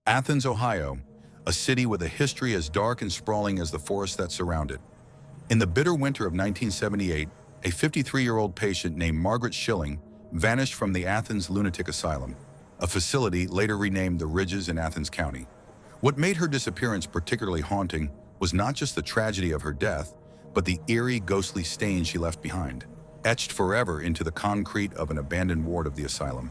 Athens, Ohio, a city with a history as dark and sprawling as the forest that surround it. In the bitter winter of 1978, a 53-year-old patient named Margaret Schilling vanished from the Athens Lunatic Asylum, a facility later renamed the Ridges in Athens County. What made her disappearance particularly haunting was not just the tragedy of her death, but the eerie, ghostly stain she left behind, etched forever into the concrete of an abandoned ward of the asylum.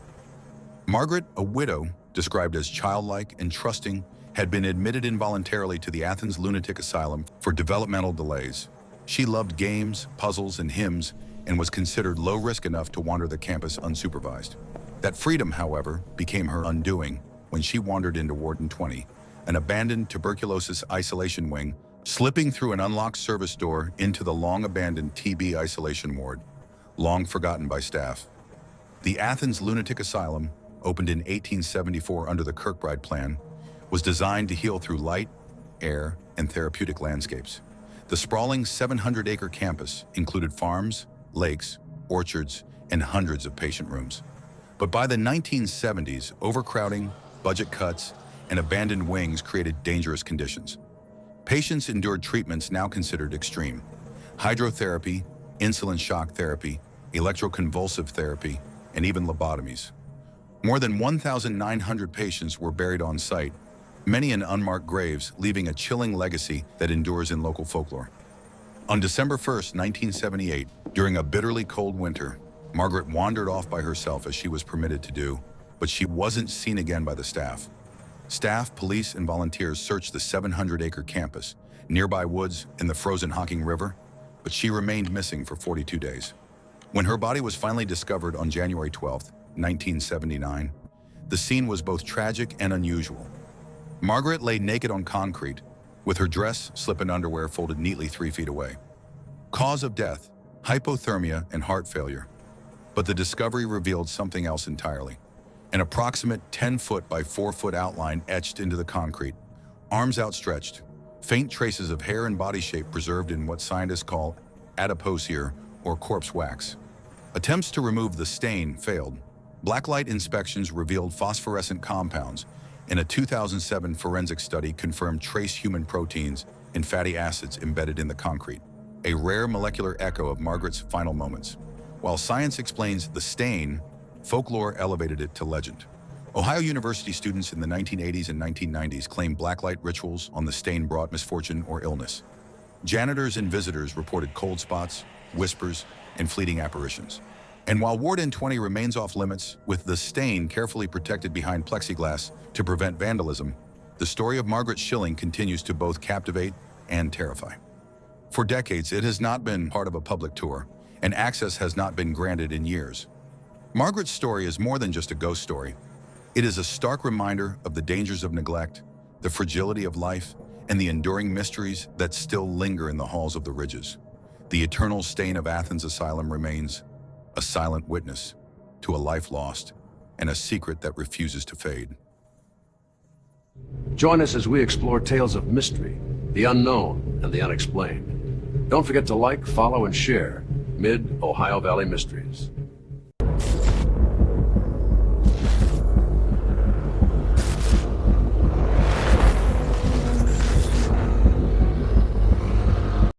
Margaret, a widow, described as childlike and trusting, had been admitted involuntarily to the Athens Lunatic Asylum for developmental delays. She loved games, puzzles, and hymns, and was considered low-risk enough to wander the campus unsupervised. That freedom, however, became her undoing when she wandered into Warden 20, an abandoned tuberculosis isolation wing, slipping through an unlocked service door into the long-abandoned TB isolation ward, long forgotten by staff. The Athens Lunatic Asylum, opened in 1874 under the Kirkbride Plan, was designed to heal through light, air, and therapeutic landscapes. The sprawling 700-acre campus included farms, lakes, orchards, and hundreds of patient rooms. But by the 1970s, overcrowding, budget cuts, and abandoned wings created dangerous conditions. Patients endured treatments now considered extreme: hydrotherapy, insulin shock therapy, electroconvulsive therapy, and even lobotomies. More than 1,900 patients were buried on site, many in unmarked graves, leaving a chilling legacy that endures in local folklore. On December 1, 1978, during a bitterly cold winter, Margaret wandered off by herself as she was permitted to do, but she wasn't seen again by the staff. Staff, police, and volunteers searched the 700-acre campus, nearby woods, and the frozen Hocking River, but she remained missing for 42 days. When her body was finally discovered on January 12, 1979, the scene was both tragic and unusual. Margaret lay naked on concrete, with her dress, slip, and underwear folded neatly 3 feet away. Cause of death: hypothermia and heart failure. But the discovery revealed something else entirely. An approximate 10-foot by 4-foot outline etched into the concrete, arms outstretched, faint traces of hair and body shape preserved in what scientists call adipocere, or corpse wax. Attempts to remove the stain failed. Blacklight inspections revealed phosphorescent compounds, and a 2007 forensic study confirmed trace human proteins and fatty acids embedded in the concrete, a rare molecular echo of Margaret's final moments. While science explains the stain, folklore elevated it to legend. Ohio University students in the 1980s and 1990s claimed blacklight rituals on the stain brought misfortune or illness. Janitors and visitors reported cold spots, whispers, and fleeting apparitions. And while Warden 20 remains off limits, with the stain carefully protected behind plexiglass to prevent vandalism, the story of Margaret Schilling continues to both captivate and terrify. For decades, it has not been part of a public tour, and access has not been granted in years. Margaret's story is more than just a ghost story. It is a stark reminder of the dangers of neglect, the fragility of life, and the enduring mysteries that still linger in the halls of the Ridges. The eternal stain of Athens Asylum remains a silent witness to a life lost and a secret that refuses to fade. Join us as we explore tales of mystery, the unknown, and the unexplained. Don't forget to like, follow, and share Mid-Ohio Valley Mysteries.